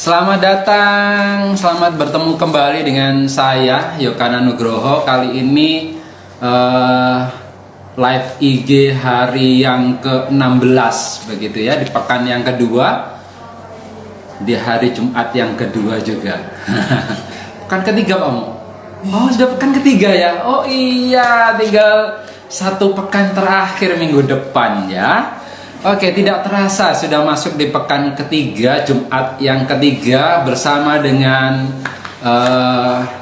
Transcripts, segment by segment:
Selamat datang, selamat bertemu kembali dengan saya Yokana Nugroho. Kali ini live IG hari yang ke-16 begitu ya, di pekan yang kedua, di hari Jumat yang kedua juga. Pekan ketiga Pak Mu? Oh sudah pekan ketiga ya? Oh iya, tinggal satu pekan terakhir minggu depan ya. Oke, tidak terasa sudah masuk di pekan ketiga, Jumat yang ketiga bersama dengan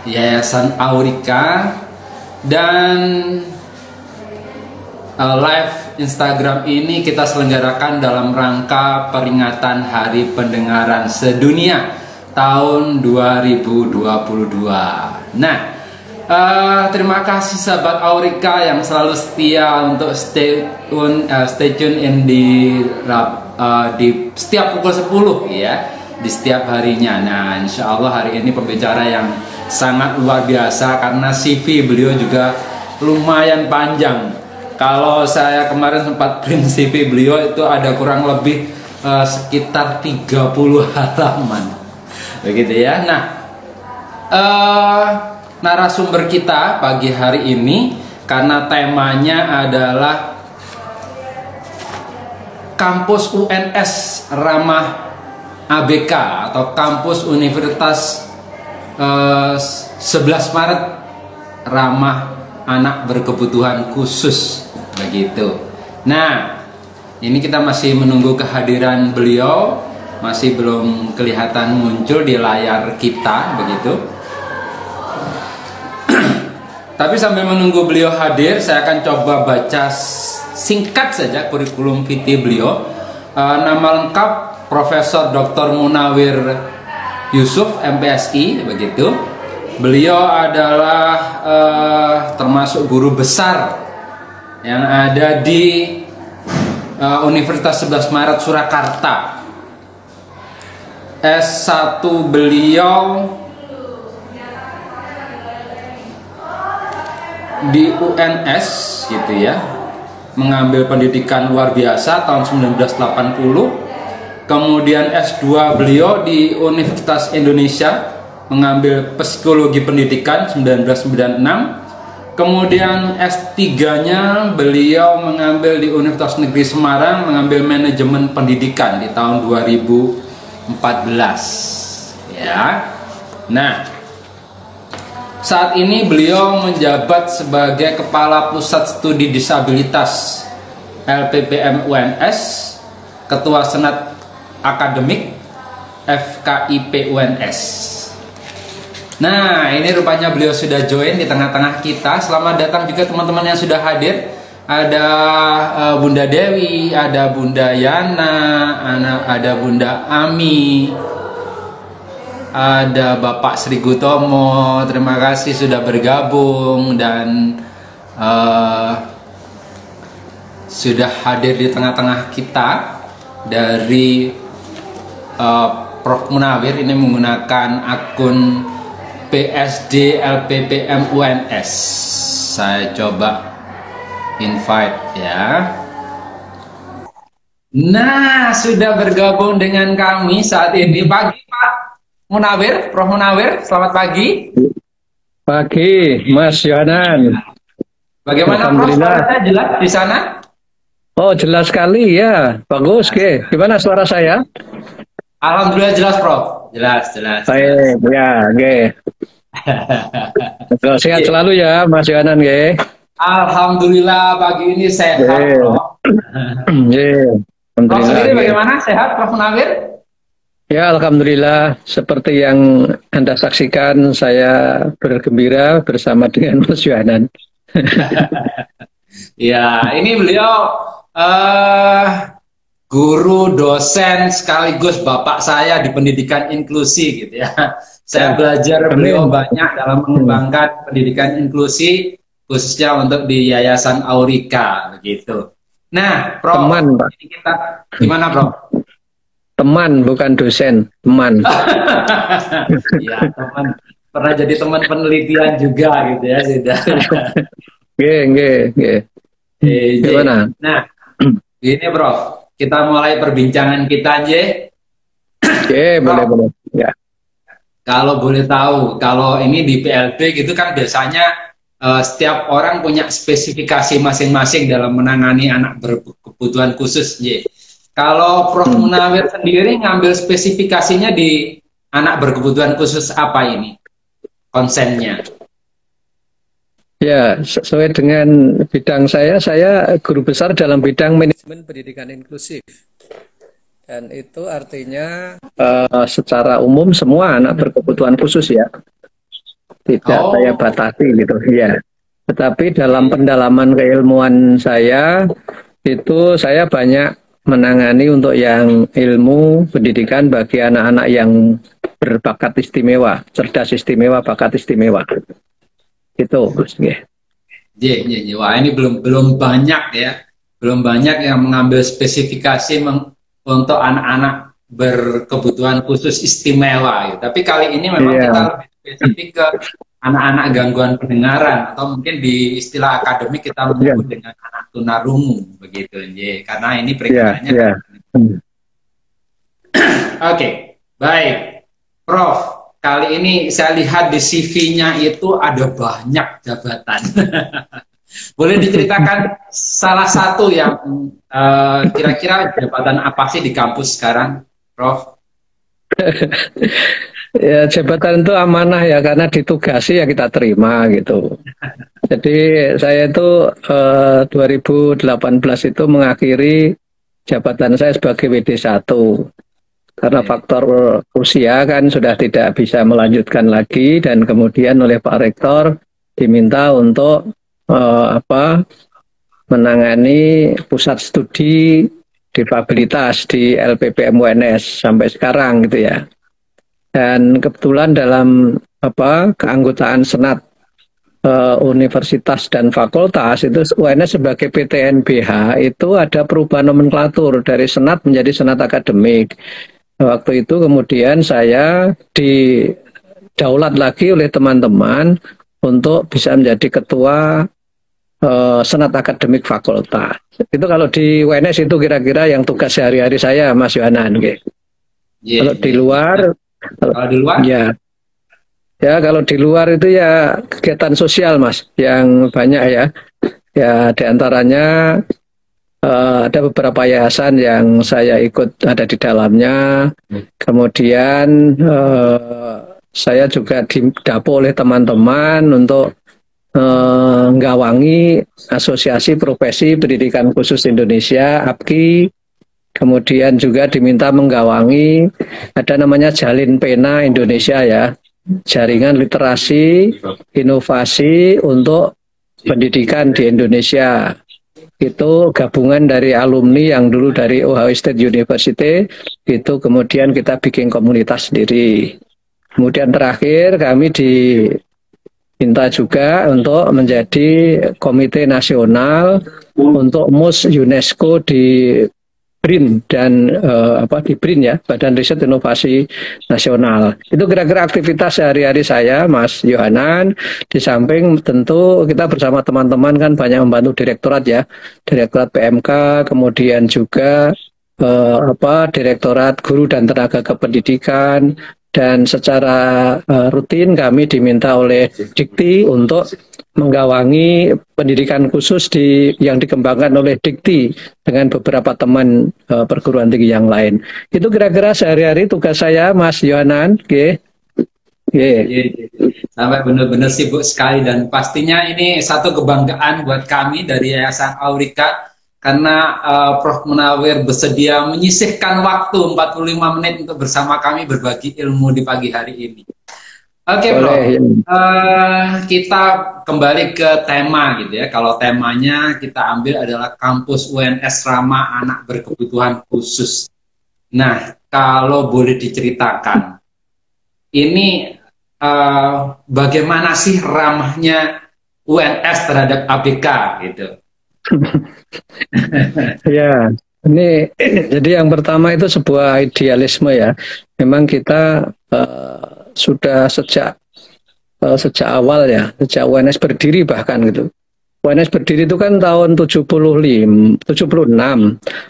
Yayasan Aurika. Dan live Instagram ini kita selenggarakan dalam rangka peringatan Hari Pendengaran Sedunia tahun 2022. Nah, terima kasih sahabat Aurika yang selalu setia untuk stay tune in di setiap pukul 10 ya, di setiap harinya. Nah, insya Allah hari ini pembicara yang sangat luar biasa karena CV beliau juga lumayan panjang. Kalau saya kemarin sempat print CV beliau itu ada kurang lebih sekitar 30 halaman begitu ya. Nah, narasumber kita pagi hari ini, karena temanya adalah kampus UNS ramah ABK atau kampus Universitas 11 Maret ramah anak berkebutuhan khusus begitu. Nah, ini kita masih menunggu kehadiran beliau, masih belum kelihatan muncul di layar kita begitu. Tapi sambil menunggu beliau hadir, saya akan coba baca singkat saja kurikulum vitae beliau. Nama lengkap Profesor Dr. Munawir Yusuf, MPSI, begitu. Beliau adalah termasuk guru besar yang ada di Universitas 11 Maret Surakarta. S1 beliau di UNS gitu ya, mengambil pendidikan luar biasa tahun 1980. Kemudian S2 beliau di Universitas Indonesia mengambil psikologi pendidikan 1996. Kemudian S3-nya beliau mengambil di Universitas Negeri Semarang, mengambil manajemen pendidikan di tahun 2014 ya. Nah, saat ini beliau menjabat sebagai Kepala Pusat Studi Disabilitas LPPM UNS, Ketua Senat Akademik FKIP UNS. Nah, ini rupanya beliau sudah join di tengah-tengah kita. Selamat datang juga teman-teman yang sudah hadir. Ada Bunda Dewi, ada Bunda Yana, ada Bunda Ami, ada Bapak Sri Gutomo, terima kasih sudah bergabung dan sudah hadir di tengah-tengah kita. Dari Prof Munawir ini menggunakan akun PSD LPPM UNS. Saya coba invite ya. Nah, sudah bergabung dengan kami saat ini. Pagi Pak Munawir, Prof Munawir, selamat pagi. Pagi, Mas Yohanan. Bagaimana Prof, suaranya jelas di sana? Oh, jelas sekali ya, bagus. Oke, gimana suara saya? Alhamdulillah jelas Prof, jelas. Baik, ya, oke. Sehat selalu ya, Mas Yohanan, oke. Alhamdulillah pagi ini sehat Prof. Prof sendiri bagaimana, sehat Prof Munawir? Ya, Alhamdulillah, seperti yang Anda saksikan, saya bergembira bersama dengan Mas Yohanan. Ya, ini beliau guru, dosen, sekaligus bapak saya di pendidikan inklusi gitu ya. Saya belajar beliau banyak dalam mengembangkan pendidikan inklusi, khususnya untuk di Yayasan Aurika begitu. Nah, Prof, teman, Pak. Ini kita gimana Prof? Teman, bukan dosen, teman. Ya, teman. Pernah jadi teman penelitian juga gitu ya, sudah. Gimana? Nah, Gini Prof, kita mulai perbincangan kita aja. Oke, boleh. Ya. Kalau boleh tahu, kalau ini di PLB gitu kan biasanya setiap orang punya spesifikasi masing-masing dalam menangani anak berkebutuhan khusus. Ye. Kalau Prof. Munawir sendiri ngambil spesifikasinya di anak berkebutuhan khusus apa ini? Konsennya? Ya, sesuai dengan bidang saya guru besar dalam bidang manajemen pendidikan inklusif. Dan itu artinya secara umum semua anak berkebutuhan khusus ya. Tidak saya batasi gitu ya. Tetapi dalam pendalaman keilmuan saya, itu saya banyak menangani untuk yang ilmu pendidikan bagi anak-anak yang berbakat istimewa, cerdas istimewa, bakat istimewa. Itu, Gus. Wah, ini belum banyak ya, belum banyak yang mengambil spesifikasi untuk anak-anak berkebutuhan khusus istimewa. Ya. Tapi kali ini memang kita lebih spesifik ke anak-anak gangguan pendengaran, atau mungkin di istilah akademik kita menyebut dengan anak tunarungu, begitu, karena ini perikanannya. Oke, baik, Prof. Kali ini saya lihat di CV-nya itu ada banyak jabatan. Boleh diceritakan salah satu yang kira-kira jabatan apa sih di kampus sekarang, Prof? Ya, jabatan itu amanah ya, karena ditugasi ya kita terima gitu. Jadi saya itu 2018 itu mengakhiri jabatan saya sebagai WD1. Karena faktor usia kan sudah tidak bisa melanjutkan lagi, dan kemudian oleh Pak Rektor diminta untuk menangani pusat studi difabilitas di LPPM UNS sampai sekarang gitu ya. Dan kebetulan dalam keanggotaan senat universitas dan fakultas itu UNS sebagai PTNBH itu ada perubahan nomenklatur dari senat menjadi senat akademik. Waktu itu kemudian saya didaulat lagi oleh teman-teman untuk bisa menjadi ketua senat akademik fakultas. Itu kalau di UNS itu kira-kira yang tugas sehari-hari saya, Mas Yohanan. Kalau di luar, ya kalau di luar itu ya kegiatan sosial, Mas, yang banyak ya. Ya diantaranya ada beberapa yayasan yang saya ikut ada di dalamnya. Kemudian saya juga didapuk oleh teman-teman untuk menggawangi Asosiasi Profesi Pendidikan Khusus Indonesia (APKI). Kemudian juga diminta menggawangi ada namanya Jalin Pena Indonesia ya, jaringan literasi inovasi untuk pendidikan di Indonesia. Itu gabungan dari alumni yang dulu dari Ohio State University, itu kemudian kita bikin komunitas sendiri. Kemudian terakhir kami diminta juga untuk menjadi komite nasional untuk MUS UNESCO di BRIN dan di BRIN ya, Badan Riset Inovasi Nasional. Itu kira-kira aktivitas sehari-hari saya, Mas Yohanan. Di samping tentu kita bersama teman-teman kan banyak membantu direktorat ya, Direktorat PMK, kemudian juga Direktorat Guru dan Tenaga Kependidikan, dan secara rutin kami diminta oleh Dikti untuk menggawangi pendidikan khusus yang dikembangkan oleh Dikti dengan beberapa teman perguruan tinggi yang lain. Itu kira-kira sehari-hari tugas saya, Mas Yohanan. Sampai benar-benar sibuk sekali, dan pastinya ini satu kebanggaan buat kami dari Yayasan Aurika, karena Prof. Munawir bersedia menyisihkan waktu 45 menit untuk bersama kami berbagi ilmu di pagi hari ini. Oke, Prof. Kita kembali ke tema gitu ya. Kalau temanya kita ambil adalah kampus UNS ramah anak berkebutuhan khusus. Nah, kalau boleh diceritakan, ini bagaimana sih ramahnya UNS terhadap ABK gitu? Ya, ini jadi yang pertama itu sebuah idealisme ya. Memang kita sudah sejak awal ya, sejak UNS berdiri bahkan gitu. UNS berdiri itu kan tahun 76.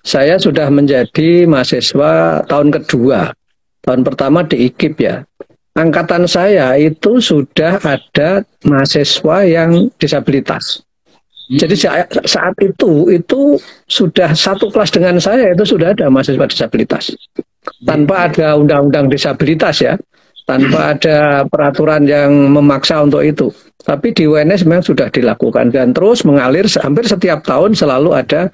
Saya sudah menjadi mahasiswa tahun kedua. Tahun pertama di IKIP ya. Angkatan saya itu sudah ada mahasiswa yang disabilitas. Jadi saat itu sudah satu kelas dengan saya itu sudah ada mahasiswa disabilitas. Tanpa ada undang-undang disabilitas ya. Tanpa ada peraturan yang memaksa untuk itu. Tapi di UNS memang sudah dilakukan dan terus mengalir hampir setiap tahun selalu ada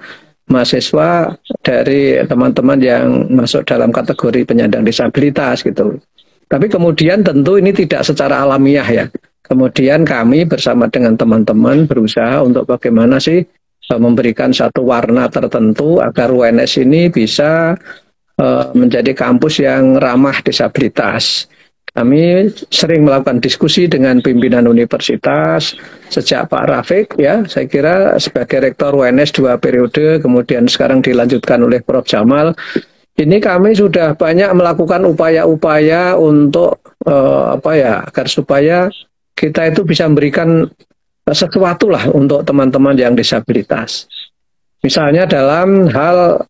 mahasiswa dari teman-teman yang masuk dalam kategori penyandang disabilitas gitu. Tapi kemudian tentu ini tidak secara alamiah ya. Kemudian kami bersama dengan teman-teman berusaha untuk bagaimana sih memberikan satu warna tertentu agar UNS ini bisa menjadi kampus yang ramah disabilitas. Kami sering melakukan diskusi dengan pimpinan universitas sejak Pak Rafiq ya, saya kira sebagai rektor UNS 2 periode, kemudian sekarang dilanjutkan oleh Prof. Jamal. Ini kami sudah banyak melakukan upaya-upaya untuk agar supaya kita itu bisa memberikan sesuatu lah untuk teman-teman yang disabilitas. Misalnya dalam hal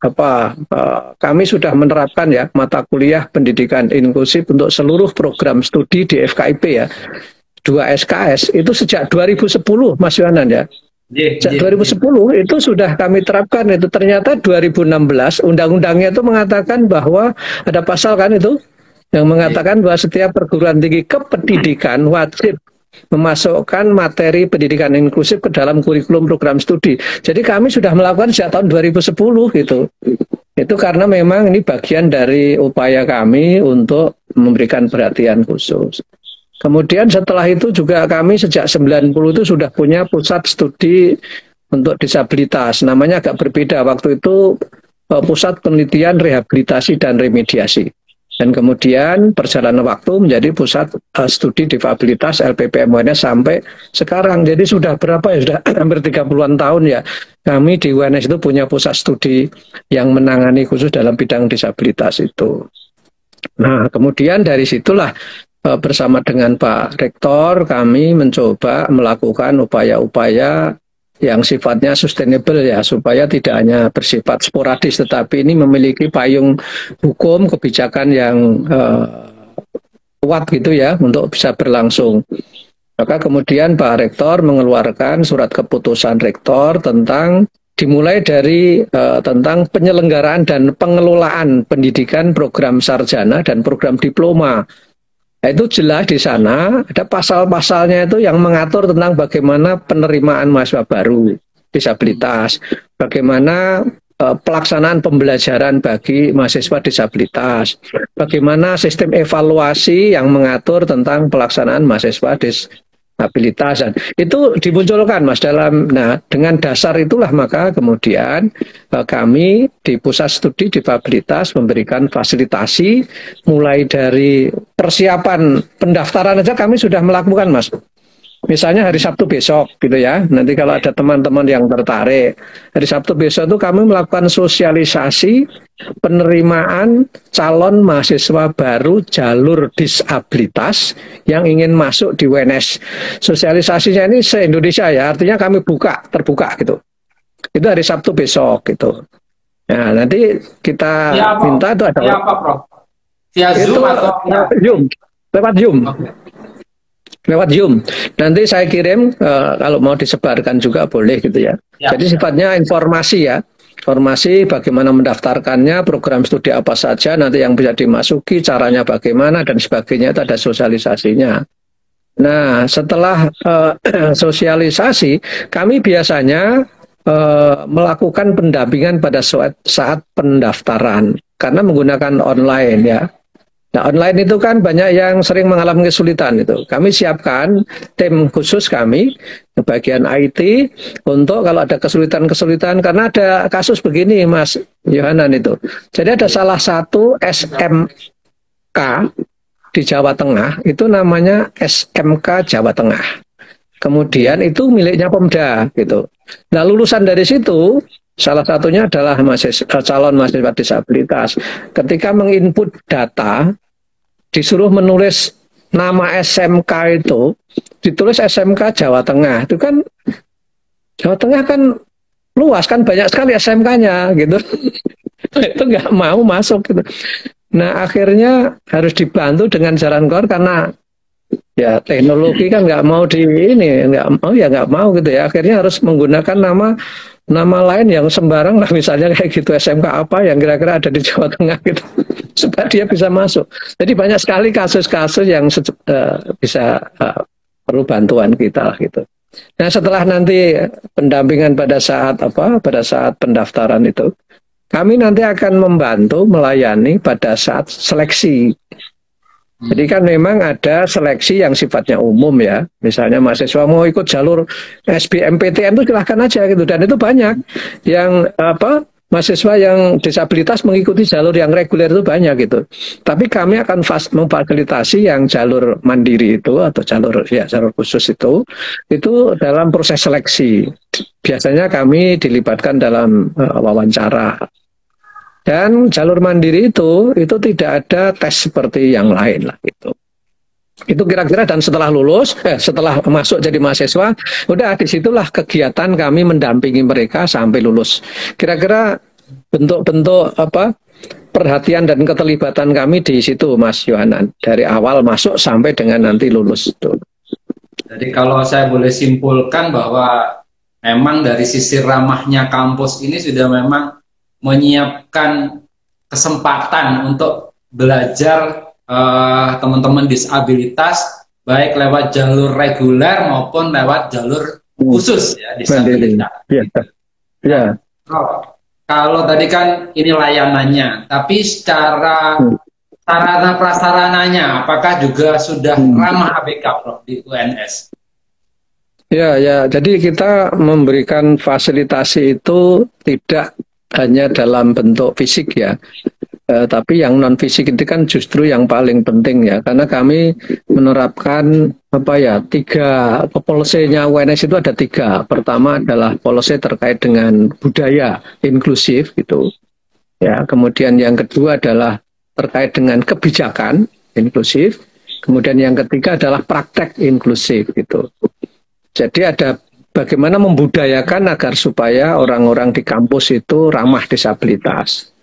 kami sudah menerapkan ya mata kuliah pendidikan inklusif untuk seluruh program studi di FKIP ya. 2 SKS itu sejak 2010 Mas Yohanan ya. Sejak 2010 itu sudah kami terapkan itu. Ternyata 2016 undang-undangnya itu mengatakan bahwa ada pasal kan itu yang mengatakan bahwa setiap perguruan tinggi kependidikan wajib memasukkan materi pendidikan inklusif ke dalam kurikulum program studi. Jadi kami sudah melakukan sejak tahun 2010 gitu. Itu karena memang ini bagian dari upaya kami untuk memberikan perhatian khusus. Kemudian setelah itu juga kami sejak 90 itu sudah punya pusat studi untuk disabilitas. Namanya agak berbeda. Waktu itu Pusat Penelitian Rehabilitasi dan Remediasi. Dan kemudian perjalanan waktu menjadi Pusat Studi Difabilitas LPPM UNS sampai sekarang. Jadi sudah berapa ya? Sudah hampir 30-an tahun ya. Kami di UNS itu punya pusat studi yang menangani khusus dalam bidang disabilitas itu. Nah, kemudian dari situlah bersama dengan Pak Rektor kami mencoba melakukan upaya-upaya yang sifatnya sustainable ya, supaya tidak hanya bersifat sporadis tetapi ini memiliki payung hukum kebijakan yang kuat gitu ya untuk bisa berlangsung. Maka kemudian Pak Rektor mengeluarkan surat keputusan Rektor tentang dimulai dari tentang penyelenggaraan dan pengelolaan pendidikan program sarjana dan program diploma. Itu jelas di sana ada pasal-pasalnya itu yang mengatur tentang bagaimana penerimaan mahasiswa baru disabilitas, bagaimana pelaksanaan pembelajaran bagi mahasiswa disabilitas, bagaimana sistem evaluasi yang mengatur tentang pelaksanaan mahasiswa disabilitas. Dan itu dimunculkan Mas dalam, nah dengan dasar itulah maka kemudian kami di Pusat Studi Difabilitas memberikan fasilitasi mulai dari persiapan pendaftaran aja kami sudah melakukan Mas. Misalnya hari Sabtu besok gitu ya, nanti kalau ada teman-teman yang tertarik, hari Sabtu besok itu kami melakukan sosialisasi penerimaan calon mahasiswa baru jalur disabilitas yang ingin masuk di UNS. Sosialisasinya ini se-Indonesia ya, artinya kami terbuka gitu. Itu hari Sabtu besok gitu. Nah nanti kita minta itu ada. Apa, Prof? Via Zoom atau Zoom? Lewat Zoom. Okay. Lewat Zoom. Nanti saya kirim kalau mau disebarkan juga boleh gitu ya. Jadi sifatnya informasi ya. Informasi bagaimana mendaftarkannya, program studi apa saja nanti yang bisa dimasuki, caranya bagaimana dan sebagainya itu ada sosialisasinya. Nah, setelah sosialisasi, kami biasanya melakukan pendampingan pada saat pendaftaran karena menggunakan online ya. Nah, online itu kan banyak yang sering mengalami kesulitan itu. Kami siapkan tim khusus kami, bagian IT, untuk kalau ada kesulitan-kesulitan, karena ada kasus begini Mas Yohanan itu. Jadi ada salah satu SMK di Jawa Tengah, itu namanya SMK Jawa Tengah. Kemudian itu miliknya Pemda gitu. Nah, lulusan dari situ, salah satunya adalah calon mahasiswa disabilitas. Ketika menginput data, disuruh menulis nama SMK itu, ditulis SMK Jawa Tengah. Itu kan Jawa Tengah kan luas kan, banyak sekali SMK-nya gitu. Itu nggak mau masuk gitu. Nah akhirnya harus dibantu dengan jalan keluar karena ya teknologi kan nggak mau di ini, nggak mau gitu ya. Akhirnya harus menggunakan nama lain yang sembarang lah, misalnya kayak gitu, SMK apa yang kira-kira ada di Jawa Tengah gitu supaya dia bisa masuk. Jadi banyak sekali kasus-kasus yang bisa perlu bantuan kita lah gitu. Nah setelah nanti pendampingan pada saat pendaftaran itu, kami nanti akan membantu melayani pada saat seleksi. Jadi kan memang ada seleksi yang sifatnya umum ya. Misalnya mahasiswa mau ikut jalur SBMPTN itu silahkan aja gitu. Dan itu banyak yang mahasiswa yang disabilitas mengikuti jalur yang reguler itu banyak gitu. Tapi kami akan memfasilitasi yang jalur mandiri itu atau jalur khusus itu dalam proses seleksi. Biasanya kami dilibatkan dalam wawancara. Dan jalur mandiri itu tidak ada tes seperti yang lain lah gitu. Itu kira-kira, dan setelah lulus, setelah masuk jadi mahasiswa, udah disitulah kegiatan kami mendampingi mereka sampai lulus. Kira-kira bentuk-bentuk perhatian dan keterlibatan kami di situ, Mas Yohanan, dari awal masuk sampai dengan nanti lulus itu. Jadi kalau saya boleh simpulkan bahwa memang dari sisi ramahnya kampus ini sudah memang menyiapkan kesempatan untuk belajar teman-teman disabilitas baik lewat jalur reguler maupun lewat jalur khusus ya disabilitas. Ya. Kalau tadi kan ini layanannya, tapi secara sarana prasarananya apakah juga sudah ramah ABK, Prof, di UNS? Ya, jadi kita memberikan fasilitasi itu tidak hanya dalam bentuk fisik ya, tapi yang non fisik itu kan justru yang paling penting ya, karena kami menerapkan tiga policy-nya UNS itu ada tiga. Pertama adalah policy terkait dengan budaya inklusif gitu ya, kemudian yang kedua adalah terkait dengan kebijakan inklusif, kemudian yang ketiga adalah praktek inklusif gitu. Jadi ada bagaimana membudayakan agar supaya orang-orang di kampus itu ramah disabilitas.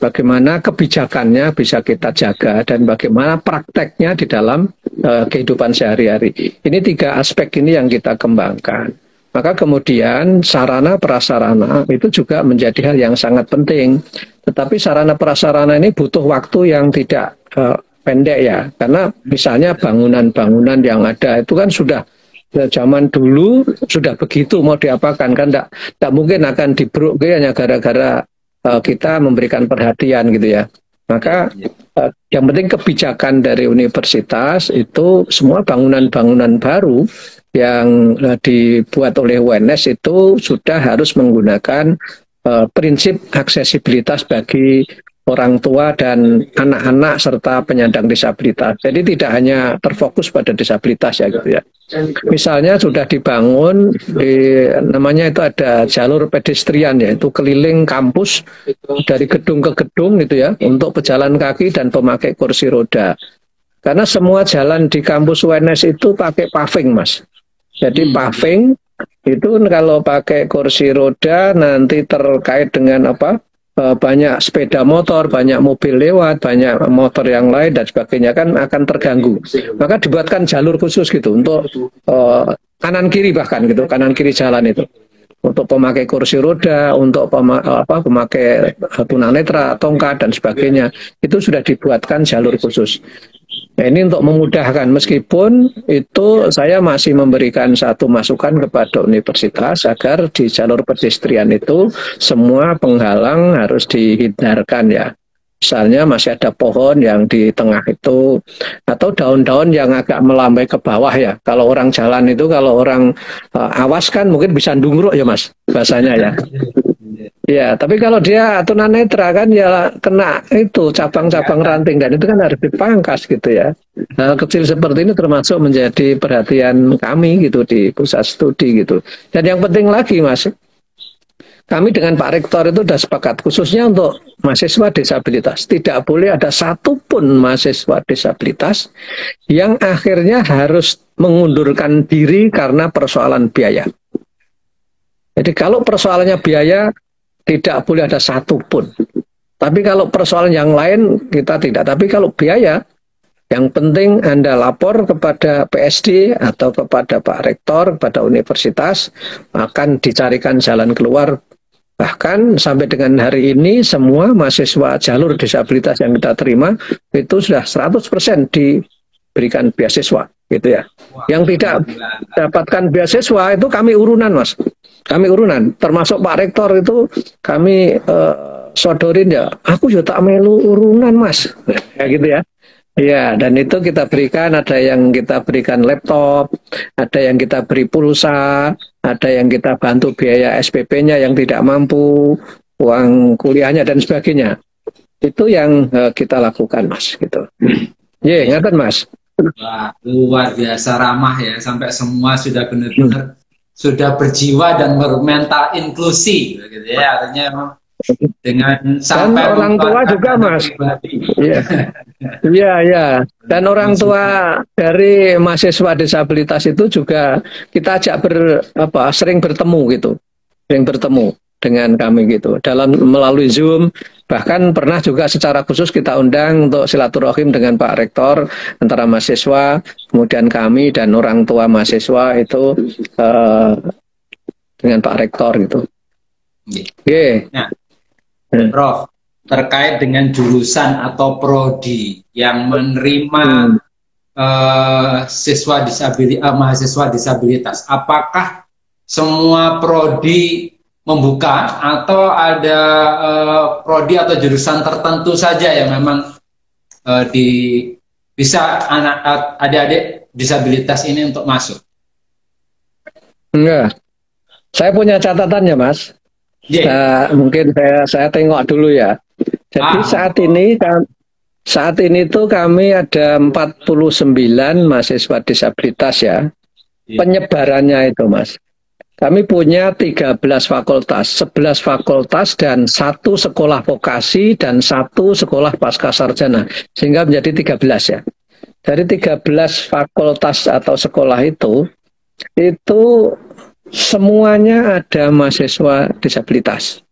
Bagaimana kebijakannya bisa kita jaga dan bagaimana prakteknya di dalam kehidupan sehari-hari. Ini tiga aspek ini yang kita kembangkan. Maka kemudian sarana prasarana itu juga menjadi hal yang sangat penting. Tetapi sarana prasarana ini butuh waktu yang tidak pendek ya. Karena misalnya bangunan-bangunan yang ada itu kan sudah zaman dulu sudah begitu, mau diapakan kan tidak mungkin akan dibruk hanya gara-gara kita memberikan perhatian gitu ya. Maka yang penting kebijakan dari universitas itu semua bangunan-bangunan baru yang dibuat oleh UNS itu sudah harus menggunakan prinsip aksesibilitas bagi orang tua dan anak-anak serta penyandang disabilitas. Jadi tidak hanya terfokus pada disabilitas ya gitu ya. Misalnya sudah dibangun namanya itu ada jalur pedestrian ya, itu keliling kampus dari gedung ke gedung gitu ya untuk pejalan kaki dan pemakai kursi roda. Karena semua jalan di kampus UNS itu pakai paving, Mas. Jadi paving itu kalau pakai kursi roda nanti terkait dengan banyak sepeda motor, banyak mobil lewat, banyak motor yang lain dan sebagainya kan akan terganggu. Maka dibuatkan jalur khusus gitu untuk kanan kiri bahkan gitu, kanan kiri jalan itu. Untuk pemakai kursi roda, untuk pemakai tunanetra, tongkat dan sebagainya, itu sudah dibuatkan jalur khusus. Nah, ini untuk memudahkan, meskipun itu saya masih memberikan satu masukan kepada universitas agar di jalur pedestrian itu semua penghalang harus dihindarkan ya. Misalnya masih ada pohon yang di tengah itu, atau daun-daun yang agak melambai ke bawah ya. Kalau orang jalan itu, kalau orang awas kan mungkin bisa ndungruk ya Mas, bahasanya ya. Ya, tapi kalau dia tunanetra kan ya kena itu cabang-cabang ranting dan itu kan harus dipangkas gitu ya. Hal kecil seperti ini termasuk menjadi perhatian kami gitu di pusat studi gitu. Dan yang penting lagi Mas, kami dengan Pak Rektor itu sudah sepakat khususnya untuk mahasiswa disabilitas. Tidak boleh ada satupun mahasiswa disabilitas yang akhirnya harus mengundurkan diri karena persoalan biaya. Jadi kalau persoalannya biaya, tidak boleh ada satupun. Tapi kalau persoalan yang lain kita tidak. Tapi kalau biaya, yang penting Anda lapor kepada PSD atau kepada Pak Rektor, kepada universitas, akan dicarikan jalan keluar. Bahkan sampai dengan hari ini semua mahasiswa jalur disabilitas yang kita terima itu sudah 100% diberikan beasiswa, gitu ya. Yang tidak dapatkan beasiswa itu kami urunan, Mas. Kami urunan, termasuk Pak Rektor itu kami sodorin ya. Aku juga tak melu urunan, Mas. Ya gitu ya. Ya, dan itu kita berikan, ada yang kita berikan laptop, ada yang kita beri pulsa, ada yang kita bantu biaya SPP-nya yang tidak mampu, uang kuliahnya dan sebagainya. Itu yang kita lakukan, Mas, gitu. Ye, ngapain, Mas? Wah, luar biasa ramah ya, sampai semua sudah benar-benar sudah berjiwa dan bermental inklusi, gitu ya. Artinya emang dengan sampai dan orang tua juga, Mas. Iya. Iya, ya. Dan orang tua dari mahasiswa disabilitas itu juga kita ajak sering bertemu gitu. Sering bertemu dengan kami gitu. Melalui Zoom, bahkan pernah juga secara khusus kita undang untuk silaturahim dengan Pak Rektor antara mahasiswa, kemudian kami dan orang tua mahasiswa itu dengan Pak Rektor gitu. Oke. Nah, Prof, terkait dengan jurusan atau prodi yang menerima mahasiswa disabilitas, apakah semua prodi membuka atau ada prodi atau jurusan tertentu saja yang memang bisa adik-adik disabilitas ini untuk masuk? Enggak, saya punya catatannya, Mas. Mungkin saya tengok dulu ya. Jadi saat ini tuh kami ada 49 mahasiswa disabilitas ya. Penyebarannya itu, Mas. Kami punya 13 fakultas, 11 fakultas dan 1 sekolah vokasi dan 1 sekolah pasca sarjana, sehingga menjadi 13 ya. Dari 13 fakultas atau sekolah itu semuanya ada mahasiswa disabilitas.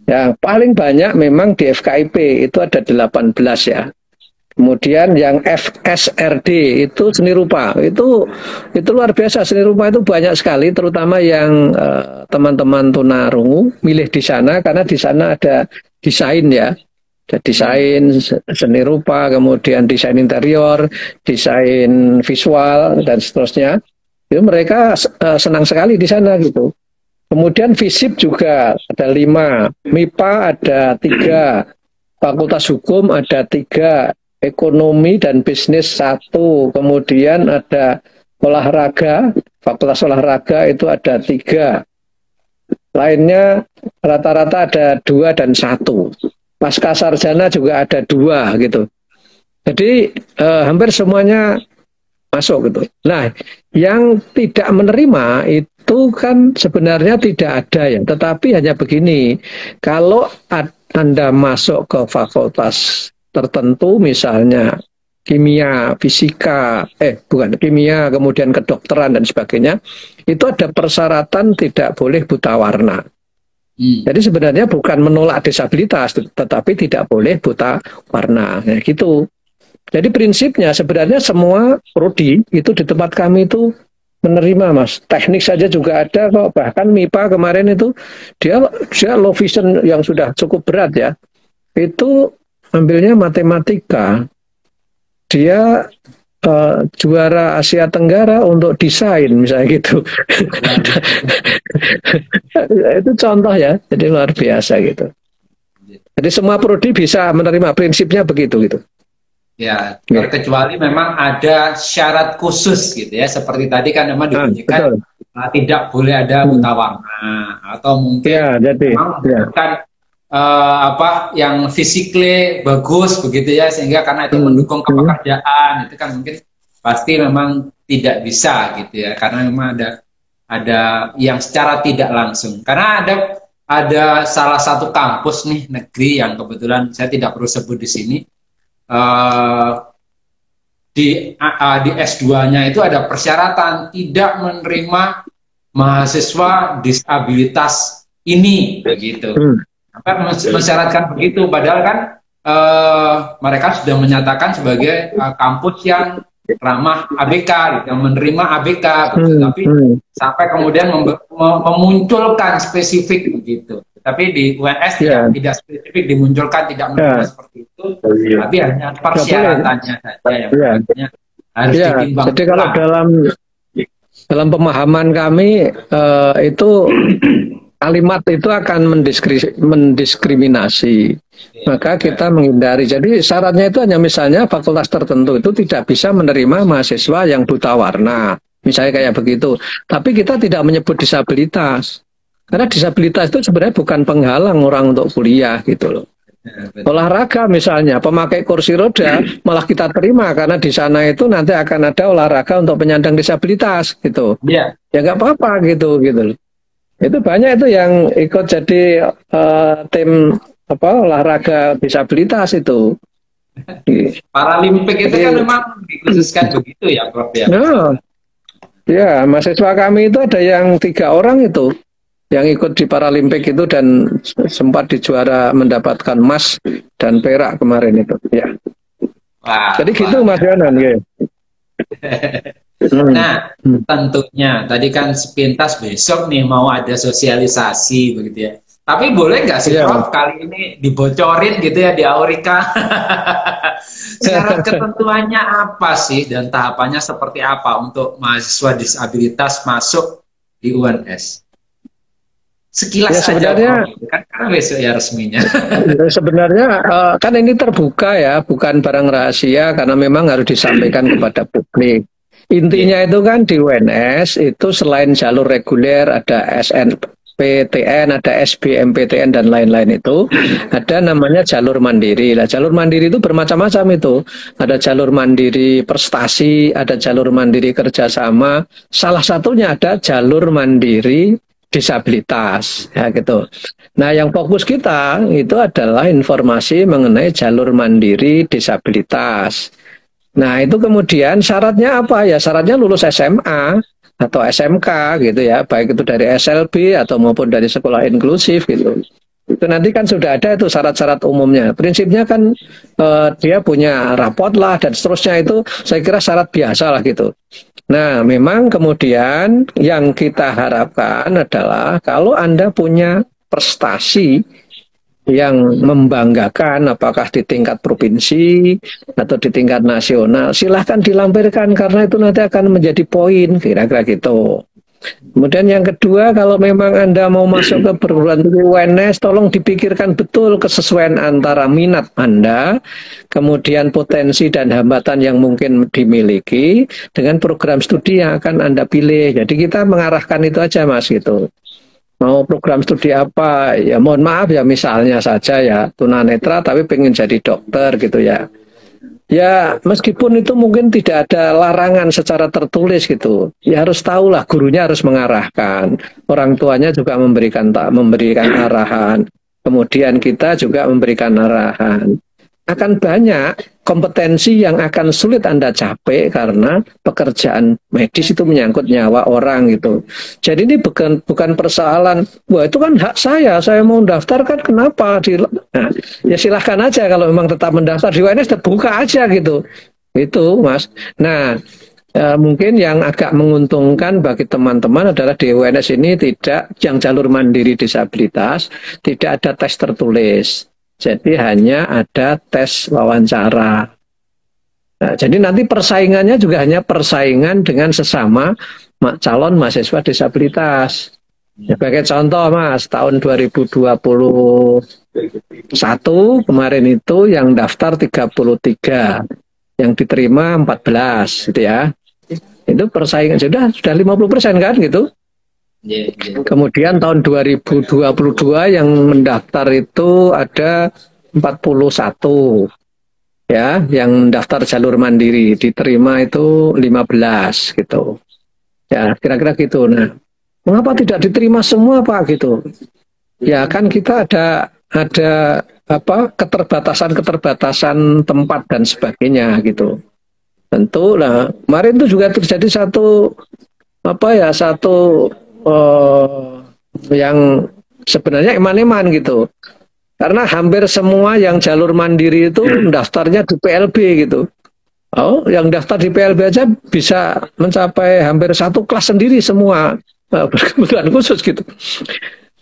Yang paling banyak memang di FKIP itu ada 18 ya. Kemudian yang FSRD itu seni rupa, itu luar biasa. Seni rupa itu banyak sekali, terutama yang teman-teman tunarungu milih di sana karena di sana ada desain ya. Ada desain seni rupa, kemudian desain interior, desain visual dan seterusnya. Itu mereka senang sekali di sana gitu. Kemudian FISIP juga ada 5, MIPA ada 3, Fakultas Hukum ada 3, Ekonomi dan Bisnis 1, kemudian ada olahraga, Fakultas Olahraga itu ada 3, lainnya rata-rata ada 2 dan 1. Pasca sarjana juga ada 2 gitu. Jadi hampir semuanya masuk gitu. Nah, yang tidak menerima itu kan sebenarnya tidak ada ya, tetapi hanya begini, kalau Anda masuk ke fakultas tertentu misalnya kimia, fisika, bukan kimia, kemudian kedokteran dan sebagainya, itu ada persyaratan tidak boleh buta warna. Jadi sebenarnya bukan menolak disabilitas, tetapi tidak boleh buta warna. Nah, gitu. Jadi prinsipnya sebenarnya semua prodi itu di tempat kami itu menerima, Mas. Teknik saja juga ada kok. Bahkan MIPA kemarin itu dia low vision yang sudah cukup berat ya. Itu ambilnya matematika. Dia juara Asia Tenggara untuk desain misalnya gitu. Itu contoh ya. Jadi luar biasa gitu. Jadi semua prodi bisa menerima, prinsipnya begitu gitu. Ya, terkecuali memang ada syarat khusus gitu ya, seperti tadi kan memang dibunyikan tidak boleh ada buta warna atau mungkin memang bukan yang fisikly bagus begitu ya, sehingga karena itu mendukung kepekerjaan, itu kan mungkin pasti memang tidak bisa gitu ya, karena memang ada yang secara tidak langsung. Karena ada salah satu kampus nih negeri yang kebetulan saya tidak perlu sebut di sini. Di S2-nya itu ada persyaratan tidak menerima mahasiswa disabilitas ini begitu. Sampai mensyaratkan begitu, padahal kan mereka sudah menyatakan sebagai kampus yang ramah ABK, gitu, yang menerima ABK, gitu. Tapi sampai kemudian memunculkan spesifik begitu. Tapi di UNS tidak spesifik dimunculkan, tidak menerima seperti itu, tapi hanya persyaratannya saja yang harus ditimbang. Jadi kalau dalam pemahaman kami itu kalimat itu akan mendiskriminasi, maka kita menghindari. Jadi syaratnya itu hanya misalnya fakultas tertentu itu tidak bisa menerima mahasiswa yang buta warna, misalnya kayak begitu. Tapi kita tidak menyebut disabilitas, karena disabilitas itu sebenarnya bukan penghalang orang untuk kuliah gitu loh. Olahraga misalnya, pemakai kursi roda malah kita terima karena di sana itu nanti akan ada olahraga untuk penyandang disabilitas gitu. Ya nggak apa-apa gitu loh. Itu banyak itu yang ikut jadi tim olahraga disabilitas itu. Paralimpik itu kan memang dikhususkan begitu ya, Prof ya. Ya, mahasiswa kami itu ada yang 3 orang itu yang ikut di Paralimpik itu dan sempat dijuara mendapatkan emas dan perak kemarin itu. Ya. Jadi gitu Mas Yonan ya. Nah, tentunya tadi kan sepintas besok nih mau ada sosialisasi begitu ya. Tapi boleh nggak sih Prof kali ini dibocorin gitu ya di Aurika? Syarat ketentuannya apa sih dan tahapannya seperti apa untuk mahasiswa disabilitas masuk di UNS? Sekilas saja Prof, kan karena besok ya resminya. Sebenarnya kan ini terbuka ya, bukan barang rahasia karena memang harus disampaikan kepada publik. Intinya itu kan di UNS itu selain jalur reguler ada SNPTN, ada SBMPTN dan lain-lain itu ada namanya jalur mandiri. Nah, jalur mandiri itu bermacam-macam itu. Ada jalur mandiri prestasi, ada jalur mandiri kerjasama. Salah satunya ada jalur mandiri disabilitas, ya gitu. Nah, yang fokus kita itu adalah informasi mengenai jalur mandiri disabilitas. Nah, itu kemudian syaratnya apa ya? Syaratnya lulus SMA atau SMK gitu ya, baik itu dari SLB atau maupun dari sekolah inklusif gitu. Itu nanti kan sudah ada itu syarat-syarat umumnya. Prinsipnya kan dia punya rapot lah dan seterusnya itu saya kira syarat biasa lah gitu. Nah, memang kemudian yang kita harapkan adalah kalau Anda punya prestasi yang membanggakan, apakah di tingkat provinsi atau di tingkat nasional, silahkan dilampirkan karena itu nanti akan menjadi poin, kira-kira gitu. Kemudian yang kedua, kalau memang Anda mau masuk ke perguruan tinggi UNS, tolong dipikirkan betul kesesuaian antara minat Anda, kemudian potensi dan hambatan yang mungkin dimiliki, dengan program studi yang akan Anda pilih. Jadi kita mengarahkan itu aja Mas gitu. Mau program studi apa, ya mohon maaf ya misalnya saja ya tunanetra tapi pengen jadi dokter gitu ya. Ya meskipun itu mungkin tidak ada larangan secara tertulis gitu, ya harus tahulah gurunya harus mengarahkan, orang tuanya juga memberikan arahan, kemudian kita juga memberikan arahan. Akan banyak kompetensi yang akan sulit Anda capai karena pekerjaan medis itu menyangkut nyawa orang gitu. Jadi ini bukan persoalan, wah itu kan hak saya mau daftar kan kenapa? Nah, ya silahkan aja kalau memang tetap mendaftar di UNS terbuka aja gitu. Itu Mas. Nah, mungkin yang agak menguntungkan bagi teman-teman adalah di UNS ini tidak yang jalur mandiri disabilitas, tidak ada tes tertulis. Jadi hanya ada tes wawancara. Nah, jadi nanti persaingannya juga hanya persaingan dengan sesama calon mahasiswa disabilitas. Sebagai contoh Mas, tahun 2021 kemarin itu yang daftar 33, yang diterima 14 gitu ya. Itu persaingan sudah 50% kan gitu. Kemudian tahun 2022 yang mendaftar itu ada 41 ya, yang daftar jalur mandiri diterima itu 15 gitu. Ya, kira-kira gitu. Nah, mengapa tidak diterima semua Pak gitu? Ya kan kita ada keterbatasan tempat dan sebagainya gitu. Tentu lah, kemarin itu juga terjadi satu yang sebenarnya eman-eman gitu. Karena hampir semua yang jalur mandiri itu daftarnya di PLB gitu. Oh, yang daftar di PLB aja bisa mencapai hampir satu kelas sendiri semua berkebutuhan khusus gitu.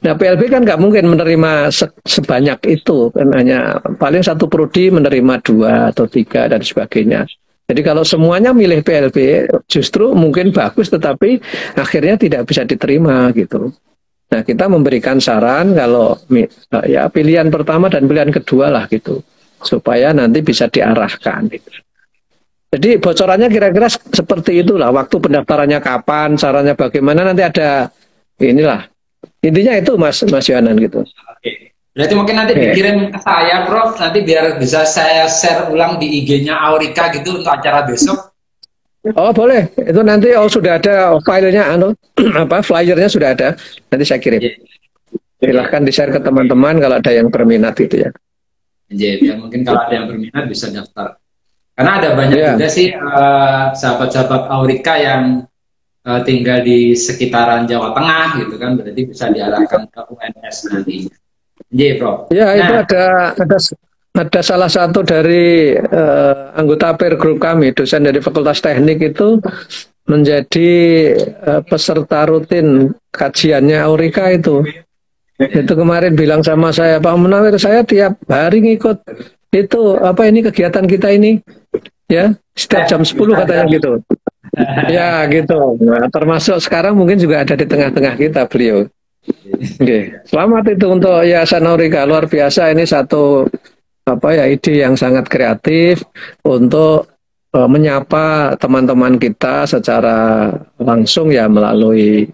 Nah, PLB kan nggak mungkin menerima sebanyak itu, kan hanya paling satu prodi menerima 2 atau 3 dan sebagainya. Jadi kalau semuanya milih PLB justru mungkin bagus, tetapi akhirnya tidak bisa diterima gitu. Nah, kita memberikan saran kalau ya pilihan pertama dan pilihan kedua lah gitu, supaya nanti bisa diarahkan gitu. Jadi bocorannya kira-kira seperti itulah. Waktu pendaftarannya kapan, caranya bagaimana, nanti ada inilah. Intinya itu Mas Yohanan gitu. Oke. Berarti mungkin nanti dikirim ke saya, Prof. Nanti biar bisa saya share ulang di IG-nya Aurika gitu untuk acara besok. Oh boleh. Itu nanti sudah ada filenya, flyernya sudah ada. Nanti saya kirim. Silahkan di-share ke teman-teman kalau ada yang berminat gitu ya. Ya mungkin kalau ada yang berminat bisa daftar. Karena ada banyak juga sih sahabat-sahabat Aurika yang tinggal di sekitaran Jawa Tengah gitu kan, berarti bisa diarahkan ke UNS nanti. Iya, Prof. Ya, itu ada salah satu dari anggota peer group kami, dosen dari Fakultas Teknik itu menjadi peserta rutin kajiannya Aurika itu. Itu kemarin bilang sama saya, Pak Munawir, saya tiap hari ngikut itu kegiatan kita ini ya, setiap jam 10 katanya gitu. Ya gitu. Nah, termasuk sekarang mungkin juga ada di tengah-tengah kita beliau. Oke. Selamat itu untuk Yayasan Aurika, luar biasa, ini satu ide yang sangat kreatif untuk menyapa teman-teman kita secara langsung ya melalui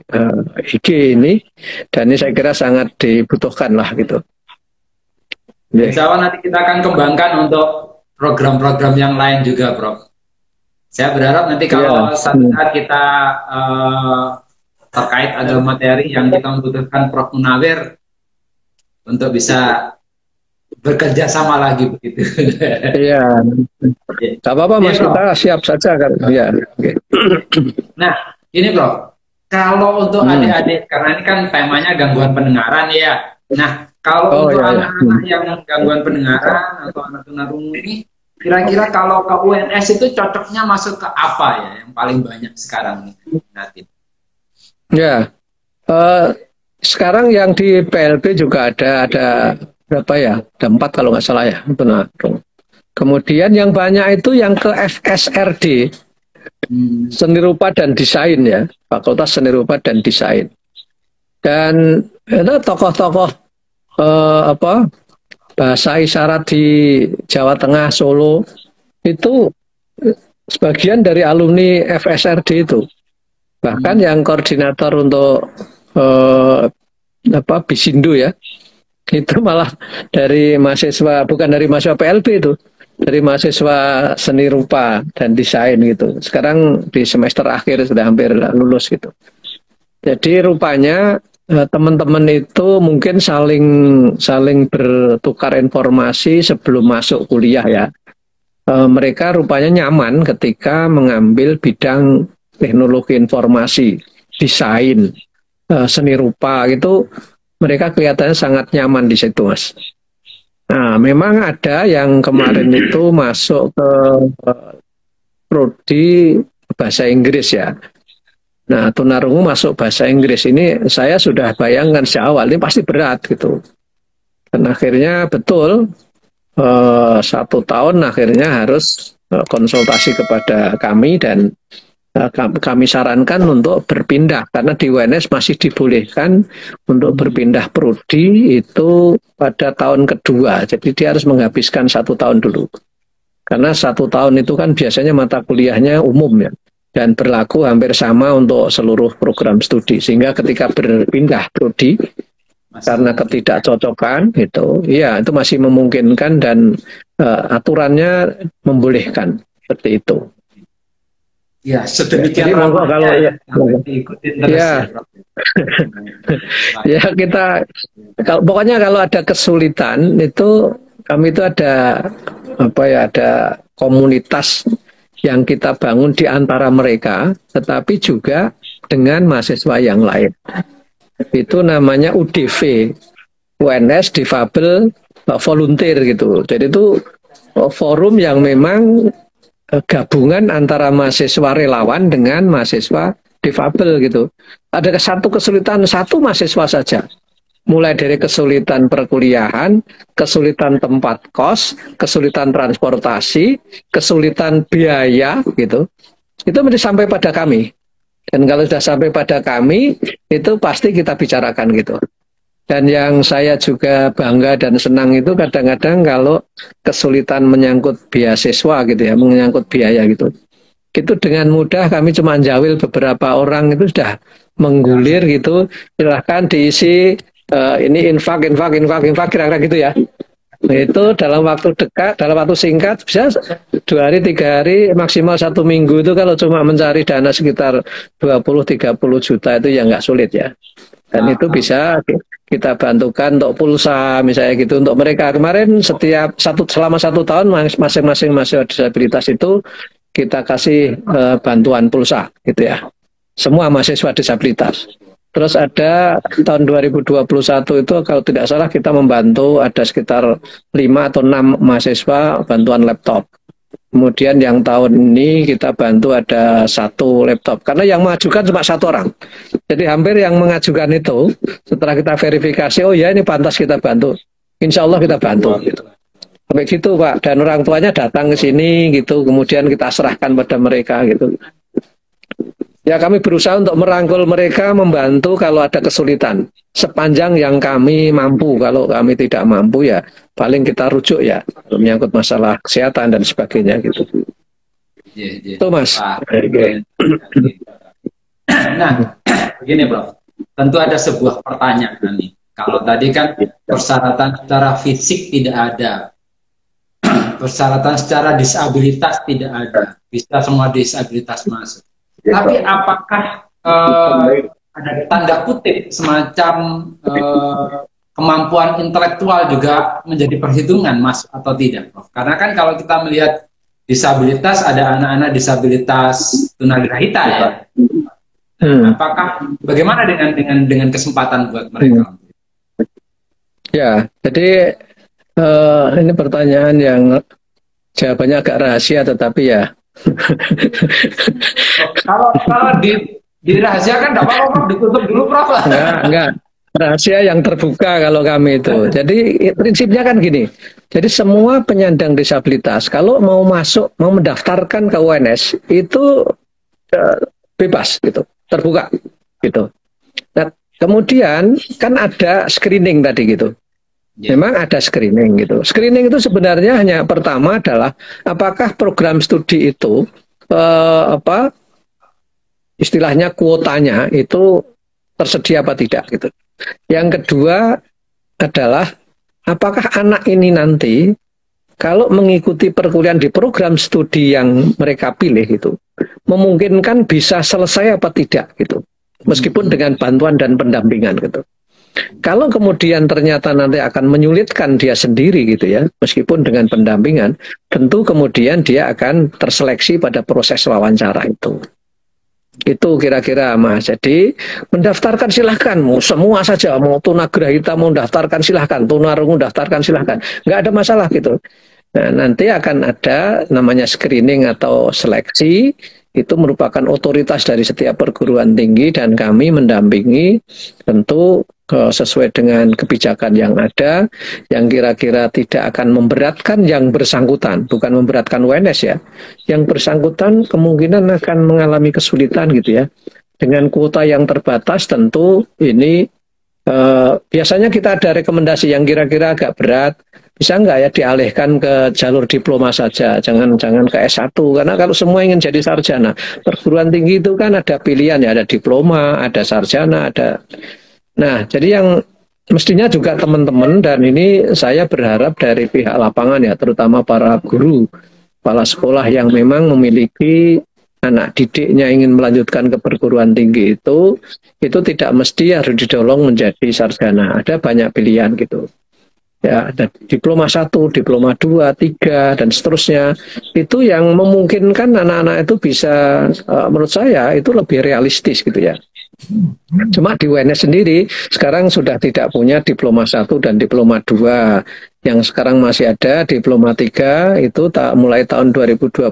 IG ini, dan ini saya kira sangat dibutuhkan lah gitu. Insya Allah nanti kita akan kembangkan untuk program-program yang lain juga, Prof. Saya berharap nanti kalau suatu saat kita terkait ada materi yang kita membutuhkan Prof Munawir untuk bisa bekerja sama lagi begitu. Iya. Tak apa-apa Mas, kita siap saja kan. Ya. Okay. Nah, ini Prof, kalau untuk adik-adik, karena ini kan temanya gangguan pendengaran ya. Nah, kalau untuk anak-anak yang gangguan pendengaran atau anak tunarungu ini, kira-kira kalau ke UNS itu cocoknya masuk ke apa ya yang paling banyak sekarang nanti? Ya, sekarang yang di PLB juga ada berapa ya? Ada 4 kalau nggak salah ya, benar. Kemudian yang banyak itu yang ke FSRD, Seni Rupa dan Desain ya, Fakultas Seni Rupa dan Desain. Dan itu tokoh-tokoh bahasa isyarat di Jawa Tengah, Solo itu sebagian dari alumni FSRD itu. Bahkan yang koordinator untuk Bisindo ya, itu malah dari mahasiswa, bukan dari mahasiswa PLB itu, dari mahasiswa Seni Rupa dan Desain gitu. Sekarang di semester akhir sudah hampir lulus gitu. Jadi rupanya teman-teman itu mungkin saling bertukar informasi sebelum masuk kuliah ya. Mereka rupanya nyaman ketika mengambil bidang teknologi informasi, desain, seni rupa gitu. Mereka kelihatannya sangat nyaman di situ, Mas. Nah, memang ada yang kemarin itu masuk ke prodi bahasa Inggris ya. Nah, tunarungu masuk bahasa Inggris ini saya sudah bayangkan sejak awal ini pasti berat gitu. Dan akhirnya betul 1 tahun akhirnya harus konsultasi kepada kami dan kami sarankan untuk berpindah karena di UNS masih dibolehkan untuk berpindah prodi itu pada tahun kedua. Jadi dia harus menghabiskan 1 tahun dulu. Karena 1 tahun itu kan biasanya mata kuliahnya umum ya. Dan berlaku hampir sama untuk seluruh program studi, sehingga ketika berpindah prodi karena ketidakcocokan itu masih memungkinkan dan aturannya membolehkan seperti itu. Ya, sedemikian kalau ya kita pokoknya kalau ada kesulitan itu kami itu ada ada komunitas yang kita bangun di antara mereka, tetapi juga dengan mahasiswa yang lain. Itu namanya UDV. UNS difabel volunteer gitu. Jadi itu forum yang memang gabungan antara mahasiswa relawan dengan mahasiswa difabel gitu. Ada satu kesulitan satu mahasiswa saja, mulai dari kesulitan perkuliahan, kesulitan tempat kos, kesulitan transportasi, kesulitan biaya gitu. Itu mesti sampai pada kami. Dan kalau sudah sampai pada kami, itu pasti kita bicarakan gitu. Dan yang saya juga bangga dan senang itu kadang-kadang kalau kesulitan menyangkut beasiswa gitu ya, menyangkut biaya gitu. Itu dengan mudah kami cuma jawil beberapa orang itu sudah menggulir gitu, silahkan diisi ini infak kira-kira gitu ya. Itu dalam waktu dekat, dalam waktu singkat bisa 2 hari, 3 hari, maksimal 1 minggu itu kalau cuma mencari dana sekitar 20-30 juta itu ya nggak sulit ya. Dan itu bisa kita bantukan untuk pulsa misalnya gitu untuk mereka. Kemarin selama 1 tahun masing-masing mahasiswa disabilitas itu kita kasih bantuan pulsa gitu ya. Semua mahasiswa disabilitas. Terus ada tahun 2021 itu kalau tidak salah kita membantu ada sekitar 5 atau 6 mahasiswa bantuan laptop. Kemudian yang tahun ini kita bantu ada 1 laptop. Karena yang mengajukan cuma 1 orang. Jadi hampir yang mengajukan itu setelah kita verifikasi, oh ya ini pantas kita bantu. Insya Allah kita bantu. Gitu. Sampai gitu Pak. Dan orang tuanya datang ke sini gitu. Kemudian kita serahkan pada mereka gitu. Ya kami berusaha untuk merangkul mereka, membantu kalau ada kesulitan. Sepanjang yang kami mampu, kalau kami tidak mampu ya paling kita rujuk ya. Menyangkut masalah kesehatan dan sebagainya gitu. Itu Mas. Nah, begini Bro. Tentu ada sebuah pertanyaan nih. Kalau tadi kan persyaratan secara fisik tidak ada. Persyaratan secara disabilitas tidak ada. Bisa semua disabilitas masuk. Tapi apakah ada tanda kutip semacam kemampuan intelektual juga menjadi perhitungan masuk atau tidak, Prof? Karena kan kalau kita melihat disabilitas ada anak-anak disabilitas tunagrahita ya. Apakah bagaimana dengan kesempatan buat mereka? Ya, jadi ini pertanyaan yang jawabannya agak rahasia tetapi ya. kalau dirahasiakan enggak apa-apa Prof, ditutup dulu Prof. Enggak. Rahasia yang terbuka kalau kami itu. Jadi prinsipnya kan gini. Jadi semua penyandang disabilitas kalau mau masuk, mau mendaftarkan ke UNS itu bebas gitu, terbuka gitu. Nah, kemudian kan ada screening tadi gitu. Memang ada screening gitu. Screening itu sebenarnya hanya pertama adalah apakah program studi itu istilahnya kuotanya itu tersedia apa tidak gitu. Yang kedua adalah apakah anak ini nanti kalau mengikuti perkuliahan di program studi yang mereka pilih itu memungkinkan bisa selesai apa tidak gitu. Meskipun dengan bantuan dan pendampingan gitu. Kalau kemudian ternyata nanti akan menyulitkan dia sendiri gitu ya, meskipun dengan pendampingan, tentu kemudian dia akan terseleksi pada proses wawancara itu. Itu kira-kira Mas. Jadi mendaftarkan silahkan, mau semua saja, mau tunagrahita mau daftarkan silahkan, tunarungu daftarkan silahkan, nggak ada masalah gitu. Nah, nanti akan ada namanya screening atau seleksi. Itu merupakan otoritas dari setiap perguruan tinggi dan kami mendampingi tentu sesuai dengan kebijakan yang ada yang kira-kira tidak akan memberatkan yang bersangkutan, bukan memberatkan UNS ya. Yang bersangkutan kemungkinan akan mengalami kesulitan gitu ya. Dengan kuota yang terbatas tentu ini biasanya kita ada rekomendasi yang kira-kira agak berat. Bisa nggak ya dialihkan ke jalur diploma saja, jangan ke S1, karena kalau semua ingin jadi sarjana, perguruan tinggi itu kan ada pilihan ya, ada diploma, ada sarjana, ada. Nah, jadi yang mestinya juga teman-teman, dan ini saya berharap dari pihak lapangan ya, terutama para guru, kepala sekolah yang memang memiliki anak didiknya ingin melanjutkan ke perguruan tinggi itu tidak mesti harus didorong menjadi sarjana, ada banyak pilihan gitu. Ya, ada diploma 1, diploma 2, 3, dan seterusnya. Itu yang memungkinkan anak-anak itu bisa, menurut saya, itu lebih realistis gitu ya. Cuma di UNS sendiri sekarang sudah tidak punya diploma 1 dan diploma 2. Yang sekarang masih ada diploma 3 itu mulai tahun 2022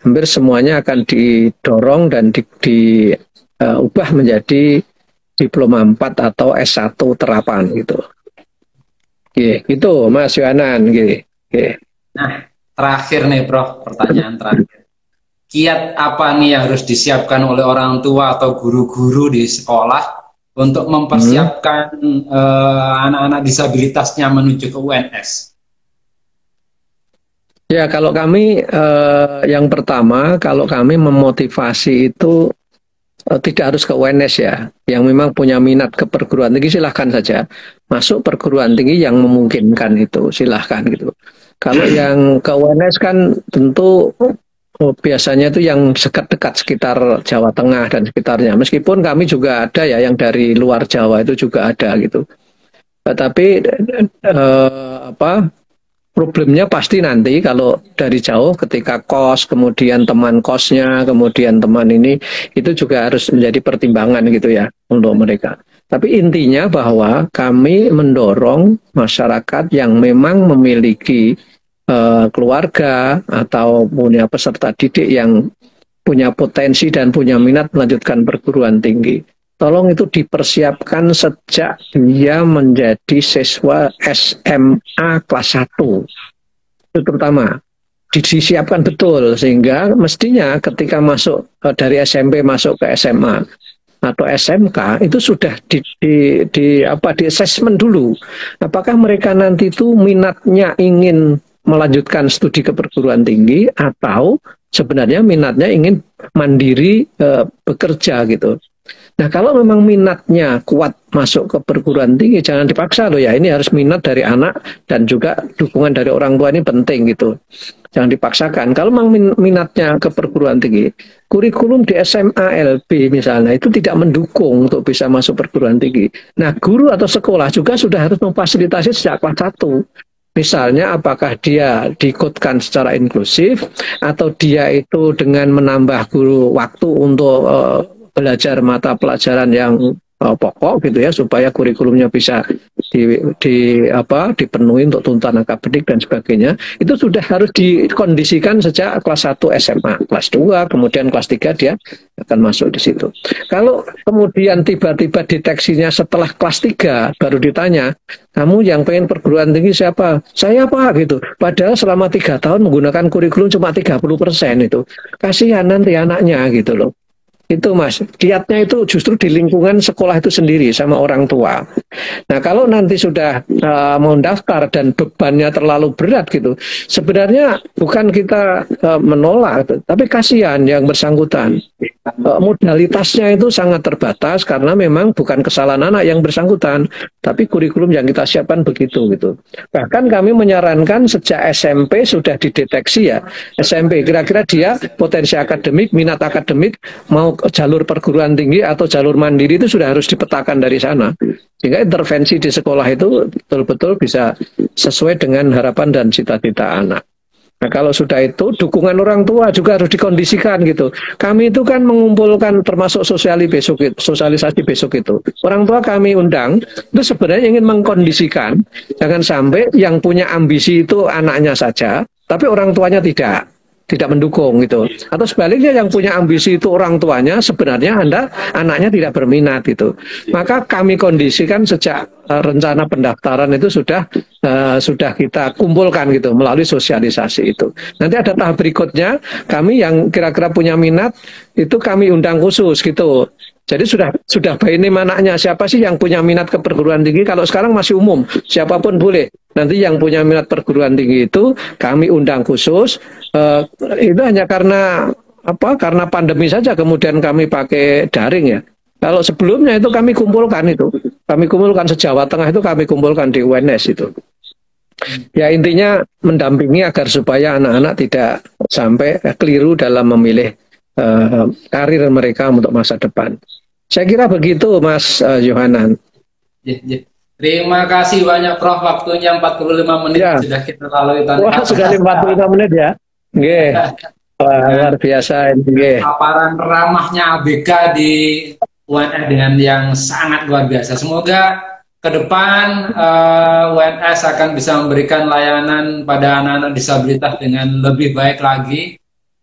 hampir semuanya akan didorong dan diubah menjadi diploma 4 atau S1 terapan gitu. Gitu Mas Yohanan. Nah, terakhir nih Prof, pertanyaan terakhir. Kiat apa nih yang harus disiapkan oleh orang tua atau guru-guru di sekolah untuk mempersiapkan anak-anak disabilitasnya menuju ke UNS? Ya, kalau kami yang pertama, kalau kami memotivasi itu tidak harus ke UNS ya. Yang memang punya minat ke perguruan tinggi silahkan saja masuk perguruan tinggi yang memungkinkan itu, silahkan gitu. Kalau yang ke UNS kan tentu biasanya itu yang dekat sekitar Jawa Tengah dan sekitarnya. Meskipun kami juga ada ya yang dari luar Jawa itu juga ada gitu. Tapi problemnya pasti nanti kalau dari jauh ketika kos, kemudian teman kosnya, kemudian teman ini itu juga harus menjadi pertimbangan gitu ya untuk mereka. Tapi intinya bahwa kami mendorong masyarakat yang memang memiliki keluarga atau punya peserta didik yang punya potensi dan punya minat melanjutkan perguruan tinggi. Tolong itu dipersiapkan sejak dia menjadi siswa SMA kelas 1. Itu terutama. Disiapkan betul sehingga mestinya ketika masuk dari SMP masuk ke SMA atau SMK itu sudah di assessment dulu. Apakah mereka nanti itu minatnya ingin melanjutkan studi ke perguruan tinggi atau sebenarnya minatnya ingin mandiri bekerja gitu. Nah, kalau memang minatnya kuat masuk ke perguruan tinggi, jangan dipaksa loh ya. Ini harus minat dari anak dan juga dukungan dari orang tua ini penting gitu. Jangan dipaksakan. Kalau memang minatnya ke perguruan tinggi, kurikulum di SMA LB misalnya itu tidak mendukung untuk bisa masuk perguruan tinggi. Nah, guru atau sekolah juga sudah harus memfasilitasi sejak kelas 1. Misalnya apakah dia diikutkan secara inklusif atau dia itu dengan menambah guru waktu untuk belajar mata pelajaran yang pokok gitu ya supaya kurikulumnya bisa dipenuhi untuk tuntutan akademik dan sebagainya. Itu sudah harus dikondisikan sejak kelas 1 SMA, kelas 2, kemudian kelas 3 dia akan masuk di situ. Kalau kemudian tiba-tiba deteksinya setelah kelas 3 baru ditanya, kamu yang pengen perguruan tinggi siapa? Saya Pak gitu. Padahal selama 3 tahun menggunakan kurikulum cuma 30% itu. Kasihan nanti anaknya gitu loh. Itu Mas, kiatnya itu justru di lingkungan sekolah itu sendiri sama orang tua. Nah kalau nanti sudah mau daftar dan bebannya terlalu berat gitu, sebenarnya bukan kita menolak, tapi kasihan yang bersangkutan. Modalitasnya itu sangat terbatas karena memang bukan kesalahan anak yang bersangkutan, tapi kurikulum yang kita siapkan begitu gitu. Bahkan kami menyarankan sejak SMP sudah dideteksi ya, SMP kira-kira dia potensi akademik, minat akademik, mau jalur perguruan tinggi atau jalur mandiri itu sudah harus dipetakan dari sana. Sehingga intervensi di sekolah itu betul-betul bisa sesuai dengan harapan dan cita-cita anak. Nah kalau sudah itu dukungan orang tua juga harus dikondisikan gitu. Kami itu kan mengumpulkan termasuk sosialisasi besok itu. Orang tua kami undang itu sebenarnya ingin mengkondisikan jangan sampai yang punya ambisi itu anaknya saja, tapi orang tuanya tidak mendukung gitu. Atau sebaliknya yang punya ambisi itu orang tuanya sebenarnya anaknya tidak berminat gitu. Maka kami kondisikan sejak rencana pendaftaran itu sudah kita kumpulkan gitu melalui sosialisasi itu. Nanti ada tahap berikutnya kami yang kira-kira punya minat itu kami undang khusus gitu. Jadi sudah ini mananya siapa sih yang punya minat ke perguruan tinggi? Kalau sekarang masih umum, siapapun boleh. Nanti yang punya minat perguruan tinggi itu kami undang khusus. Itu hanya karena pandemi saja kemudian kami pakai daring ya. Kalau sebelumnya itu kami kumpulkan se-Jawa Tengah itu kami kumpulkan di UNS itu. Ya intinya mendampingi agar supaya anak-anak tidak sampai keliru dalam memilih karir mereka untuk masa depan. Saya kira begitu Mas Yohanan. Terima kasih banyak Prof. Waktunya 45 menit ya. Sudah kita lalui tadi. Wah, sudah 45 menit ya. Nggih. Luar biasa ini. Paparan ramahnya ABK di UNS dengan yang sangat luar biasa. Semoga ke depan UNS akan bisa memberikan layanan pada anak-anak disabilitas dengan lebih baik lagi,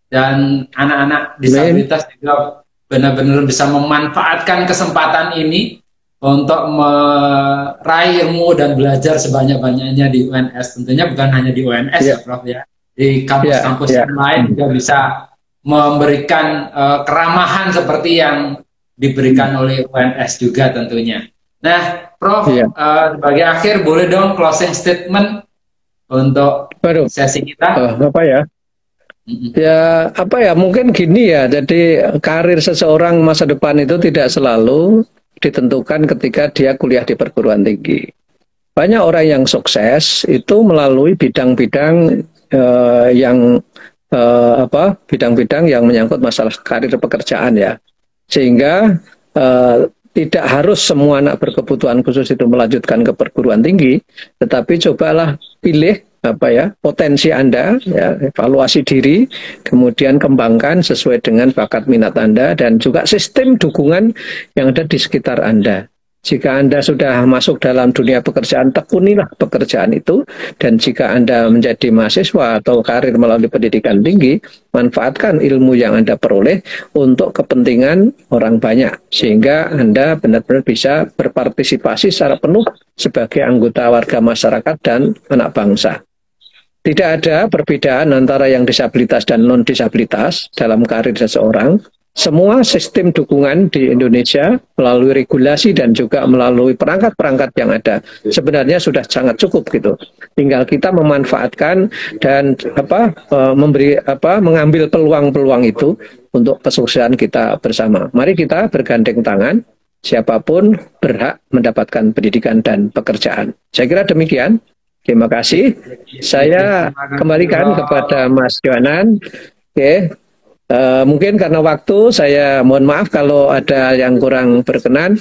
dan anak-anak disabilitas juga benar-benar bisa memanfaatkan kesempatan ini untuk meraih ilmu dan belajar sebanyak-banyaknya di UNS. Tentunya bukan hanya di UNS ya Prof ya, di kampus-kampus yang lain juga bisa memberikan keramahan seperti yang diberikan oleh UNS juga tentunya. Nah Prof, sebagai akhir boleh dong closing statement untuk sesi kita? Apa ya? Ya apa ya, mungkin gini ya, jadi karir seseorang masa depan itu tidak selalu ditentukan ketika dia kuliah di perguruan tinggi. Banyak orang yang sukses itu melalui bidang-bidang bidang-bidang yang menyangkut masalah karir pekerjaan ya, sehingga tidak harus semua anak berkebutuhan khusus itu melanjutkan ke perguruan tinggi, tetapi cobalah pilih potensi Anda, ya, evaluasi diri, kemudian kembangkan sesuai dengan bakat minat Anda dan juga sistem dukungan yang ada di sekitar Anda. Jika Anda sudah masuk dalam dunia pekerjaan, tekunilah pekerjaan itu, dan jika Anda menjadi mahasiswa atau karir melalui pendidikan tinggi, manfaatkan ilmu yang Anda peroleh untuk kepentingan orang banyak, sehingga Anda benar-benar bisa berpartisipasi secara penuh sebagai anggota warga masyarakat dan anak bangsa. Tidak ada perbedaan antara yang disabilitas dan non-disabilitas dalam karir seseorang. Semua sistem dukungan di Indonesia melalui regulasi dan juga melalui perangkat-perangkat yang ada sebenarnya sudah sangat cukup gitu. Tinggal kita memanfaatkan dan mengambil peluang-peluang itu untuk kesuksesan kita bersama. Mari kita bergandeng tangan. Siapapun berhak mendapatkan pendidikan dan pekerjaan. Saya kira demikian. Terima kasih. Saya kembalikan kepada Mas Johanan. Oke. Mungkin karena waktu, saya mohon maaf kalau ada yang kurang berkenan.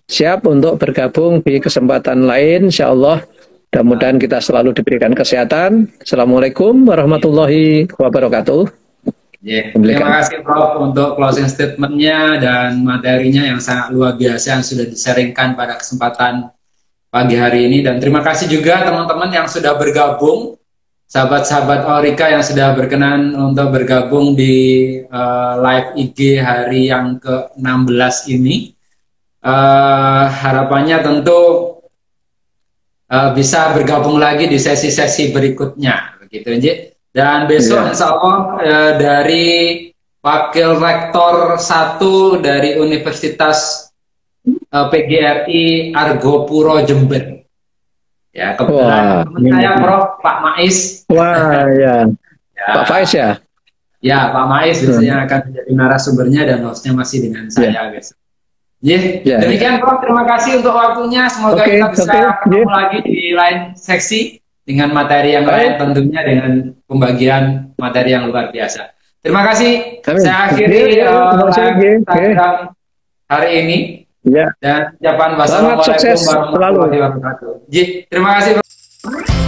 Siap untuk bergabung di kesempatan lain, insya Allah. Mudah-mudahan kita selalu diberikan kesehatan. Assalamualaikum warahmatullahi wabarakatuh. Terima kasih Prof untuk closing statementnya dan materinya yang sangat luar biasa yang sudah disaringkan pada kesempatan pagi hari ini. Dan terima kasih juga teman-teman yang sudah bergabung, sahabat-sahabat Aurika yang sudah berkenan untuk bergabung di live IG hari yang ke-16 ini. Harapannya tentu bisa bergabung lagi di sesi-sesi berikutnya, begitu Nji. Dan besok insya Allah dari Wakil Rektor 1 dari Universitas PGRI Argopuro Jember. Ya, kebetulan teman saya Prof. Pak Mais. Wah, ya. Pak Faiz ya? Ya, Pak Mais biasanya akan menjadi narasumbernya dan hostnya masih dengan saya besok. Demikian Prof, terima kasih untuk waktunya. Semoga kita bisa ketemu lagi di lain seksi dengan materi yang lain, tentunya dengan pembagian materi yang luar biasa. Terima kasih. Saya akhiri Instagram hari ini. Dan ucapan wassalamualaikum warahmatullahi wabarakatuh. Terima kasih Prof.